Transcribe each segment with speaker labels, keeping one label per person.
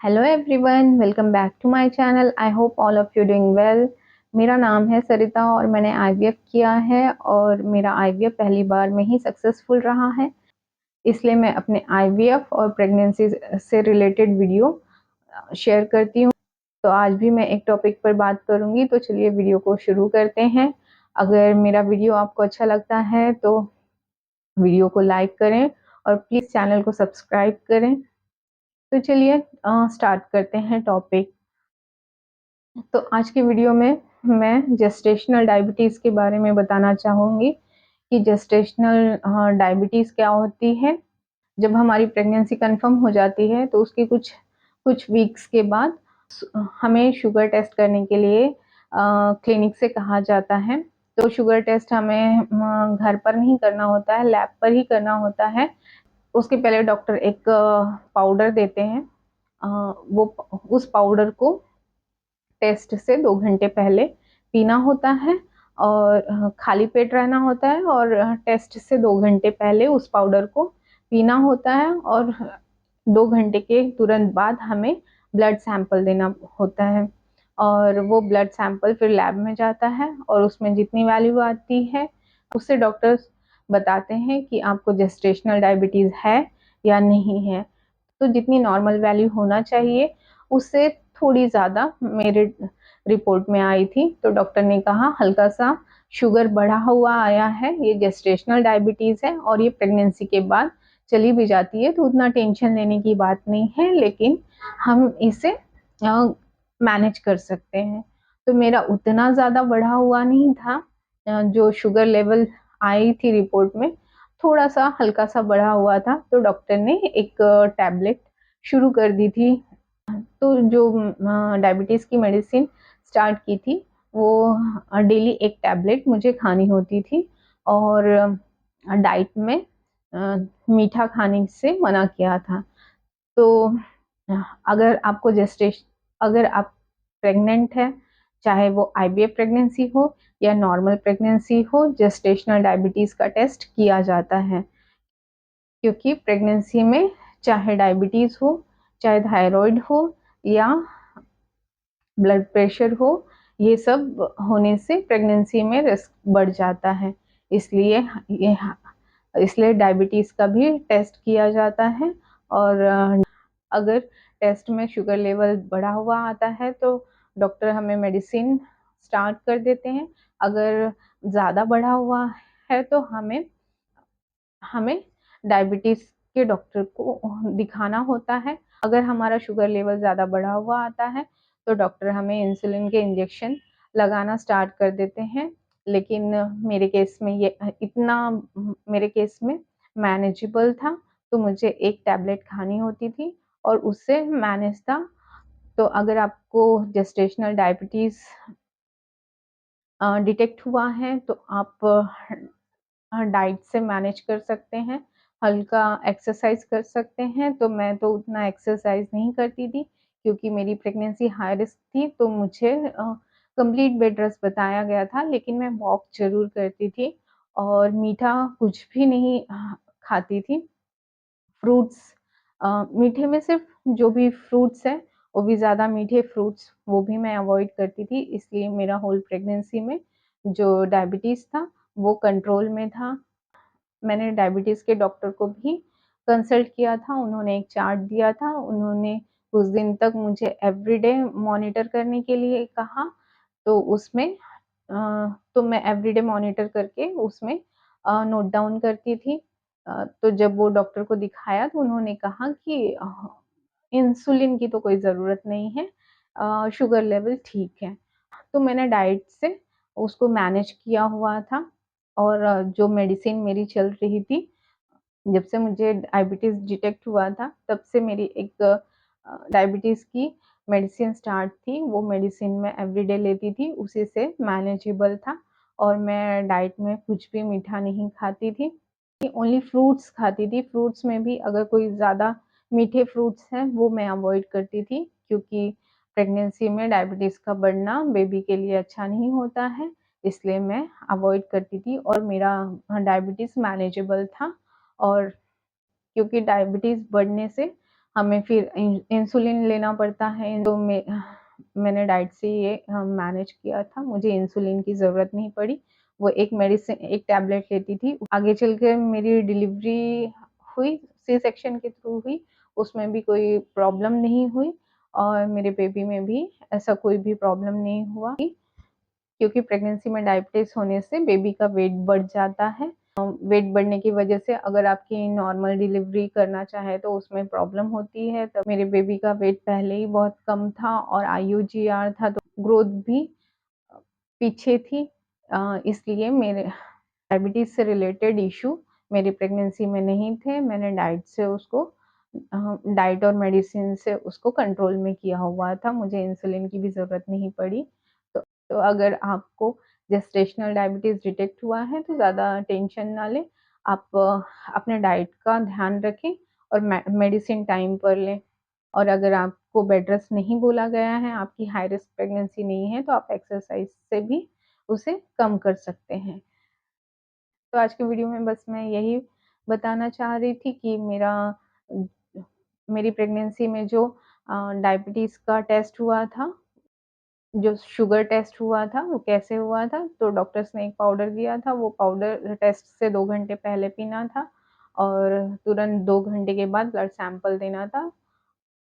Speaker 1: Hello everyone, welcome back to my channel. I hope all of you doing well. मेरा नाम है सरिता और मैंने आईवीएफ किया है और मेरा आईवीएफ पहली बार में ही सक्सेसफुल रहा है। इसलिए मैं अपने आईवीएफ और प्रेगनेंसी से रिलेटेड वीडियो शेयर करती हूँ। तो आज भी मैं एक टॉपिक पर बात करूँगी, तो चलिए वीडियो को शुरू करते हैं। अगर मेरा वीडियो आपको अच्छा लगता है तो वीडियो को लाइक करें और प्लीज़ चैनल को सब्सक्राइब करें। तो चलिए स्टार्ट करते हैं टॉपिक। तो आज की वीडियो में मैं जेस्टेशनल डायबिटीज़ के बारे में बताना चाहूँगी कि जेस्टेशनल डायबिटीज़ क्या होती है। जब हमारी प्रेगनेंसी कंफर्म हो जाती है तो उसके कुछ कुछ वीक्स के बाद हमें शुगर टेस्ट करने के लिए क्लिनिक से कहा जाता है। तो शुगर टेस्ट हमें घर पर नहीं करना होता है, लैब पर ही करना होता है। उसके पहले डॉक्टर एक पाउडर देते हैं। वो उस पाउडर को टेस्ट से 2 घंटे पहले पीना होता है और खाली पेट रहना होता है और टेस्ट से 2 घंटे पहले उस पाउडर को पीना होता है और 2 घंटे के तुरंत बाद हमें ब्लड सैंपल देना होता है और वो ब्लड सैंपल फिर लैब में जाता है और उसमें जितनी वैल्यू आती है उससे डॉक्टर्स बताते हैं कि आपको जेस्टेशनल डायबिटीज़ है या नहीं है। तो जितनी नॉर्मल वैल्यू होना चाहिए उससे थोड़ी ज़्यादा मेरे रिपोर्ट में आई थी। तो डॉक्टर ने कहा हल्का सा शुगर बढ़ा हुआ आया है, ये जेस्टेशनल डायबिटीज़ है और ये प्रेगनेंसी के बाद चली भी जाती है तो उतना टेंशन लेने की बात नहीं है, लेकिन हम इसे मैनेज कर सकते हैं। तो मेरा उतना ज़्यादा बढ़ा हुआ नहीं था। जो शुगर लेवल आई थी रिपोर्ट में थोड़ा सा हल्का सा बढ़ा हुआ था, तो डॉक्टर ने एक टैबलेट शुरू कर दी थी। तो जो डायबिटीज़ की मेडिसिन स्टार्ट की थी वो डेली एक टैबलेट मुझे खानी होती थी और डाइट में मीठा खाने से मना किया था। तो अगर आपको अगर आप प्रेग्नेंट है, चाहे वो आईवीएफ प्रेगनेंसी हो या नॉर्मल प्रेगनेंसी हो, जेस्टेशनल डायबिटीज़ का टेस्ट किया जाता है। क्योंकि प्रेगनेंसी में चाहे डायबिटीज़ हो, चाहे थायराइड हो या ब्लड प्रेशर हो, ये सब होने से प्रेगनेंसी में रिस्क बढ़ जाता है। इसलिए ये इसलिए डायबिटीज़ का भी टेस्ट किया जाता है और अगर टेस्ट में शुगर लेवल बढ़ा हुआ आता है तो डॉक्टर हमें मेडिसिन स्टार्ट कर देते हैं। अगर ज़्यादा बढ़ा हुआ है तो हमें हमें डायबिटीज़ के डॉक्टर को दिखाना होता है। अगर हमारा शुगर लेवल ज़्यादा बढ़ा हुआ आता है तो डॉक्टर हमें इंसुलिन के इंजेक्शन लगाना स्टार्ट कर देते हैं। लेकिन मेरे केस में ये इतना मेरे केस में मैनेजेबल था, तो मुझे एक टैबलेट खानी होती थी और उससे मैनेज था। तो अगर आपको जेस्टेशनल डायबिटीज़ डिटेक्ट हुआ है तो आप डाइट से मैनेज कर सकते हैं, हल्का एक्सरसाइज कर सकते हैं। तो मैं तो उतना एक्सरसाइज नहीं करती थी क्योंकि मेरी प्रेगनेंसी हाई रिस्क थी, तो मुझे कंप्लीट बेड रेस्ट बताया गया था, लेकिन मैं वॉक ज़रूर करती थी और मीठा कुछ भी नहीं खाती थी। फ्रूट्स मीठे में सिर्फ जो भी फ्रूट्स हैं, वो भी ज़्यादा मीठे फ्रूट्स वो भी मैं अवॉइड करती थी। इसलिए मेरा होल प्रेगनेंसी में जो डायबिटीज़ था वो कंट्रोल में था। मैंने डायबिटीज़ के डॉक्टर को भी कंसल्ट किया था, उन्होंने एक चार्ट दिया था, उन्होंने कुछ दिन तक मुझे एवरीडे मॉनिटर करने के लिए कहा। तो उसमें तो मैं एवरीडे मॉनिटर करके उसमें नोट डाउन करती थी। तो जब वो डॉक्टर को दिखाया तो उन्होंने कहा कि इंसुलिन की तो कोई ज़रूरत नहीं है, शुगर लेवल ठीक है। तो मैंने डाइट से उसको मैनेज किया हुआ था और जो मेडिसिन मेरी चल रही थी, जब से मुझे डायबिटीज़ डिटेक्ट हुआ था तब से मेरी एक डायबिटीज़ की मेडिसिन स्टार्ट थी। वो मेडिसिन मैं एवरीडे लेती थी, उसी से मैनेजेबल था और मैं डाइट में कुछ भी मीठा नहीं खाती थी। ओनली फ्रूट्स खाती थी। फ्रूट्स में भी अगर कोई ज़्यादा मीठे फ्रूट्स हैं वो मैं अवॉइड करती थी, क्योंकि प्रेगनेंसी में डायबिटीज़ का बढ़ना बेबी के लिए अच्छा नहीं होता है, इसलिए मैं अवॉइड करती थी और मेरा डायबिटीज़ मैनेजेबल था। और क्योंकि डायबिटीज़ बढ़ने से हमें फिर इंसुलिन लेना पड़ता है, तो मैंने डाइट से ये मैनेज किया था, मुझे इंसुलिन की ज़रूरत नहीं पड़ी। वो एक मेडिसिन, एक टैबलेट लेती थी। आगे चल के मेरी डिलीवरी हुई, सी सेक्शन के थ्रू हुई, उसमें भी कोई प्रॉब्लम नहीं हुई और मेरे बेबी में भी ऐसा कोई भी प्रॉब्लम नहीं हुआ, क्योंकि प्रेगनेंसी में डायबिटीज़ होने से बेबी का वेट बढ़ जाता है। वेट बढ़ने की वजह से अगर आपकी नॉर्मल डिलीवरी करना चाहे तो उसमें प्रॉब्लम होती है। तो मेरे बेबी का वेट पहले ही बहुत कम था और IUGR था, तो ग्रोथ भी पीछे थी। इसलिए मेरे डायबिटीज़ से रिलेटेड इश्यू मेरी प्रेगनेंसी में नहीं थे। मैंने डाइट से उसको डाइट और मेडिसिन से उसको कंट्रोल में किया हुआ था। मुझे इंसुलिन की भी ज़रूरत नहीं पड़ी। तो अगर आपको जेस्टेशनल डायबिटीज़ डिटेक्ट हुआ है तो ज़्यादा टेंशन ना लें। आप अपने डाइट का ध्यान रखें और मेडिसिन टाइम पर लें। और अगर आपको बेड रेस्ट नहीं बोला गया है, आपकी हाई रिस्क प्रेगनेंसी नहीं है, तो आप एक्सरसाइज़ से भी उसे कम कर सकते हैं। तो आज की वीडियो में बस मैं यही बताना चाह रही थी कि मेरी प्रेगनेंसी में जो डायबिटीज़ का टेस्ट हुआ था, जो शुगर टेस्ट हुआ था, वो कैसे हुआ था, तो डॉक्टर्स ने एक पाउडर दिया था, वो पाउडर टेस्ट से 2 घंटे पहले पीना था और तुरंत 2 घंटे के बाद ब्लड सैंपल देना था।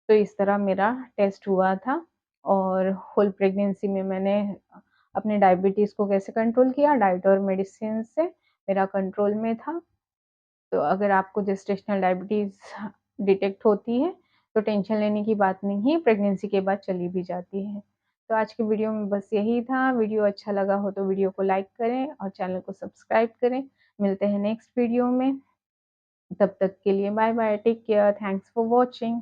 Speaker 1: तो इस तरह मेरा टेस्ट हुआ था और होल प्रेगनेंसी में मैंने अपने डायबिटीज़ को कैसे कंट्रोल किया, डाइट और मेडिसिन से मेरा कंट्रोल में था। तो अगर आपको जेस्टेशनल डायबिटीज़ डिटेक्ट होती है, तो टेंशन लेने की बात नहीं है, प्रेगनेंसी के बाद चली भी जाती है। तो आज की वीडियो में बस यही था। वीडियो अच्छा लगा हो तो वीडियो को लाइक करें और चैनल को सब्सक्राइब करें। मिलते हैं नेक्स्ट वीडियो में, तब तक के लिए bye bye, take care, thanks for watching.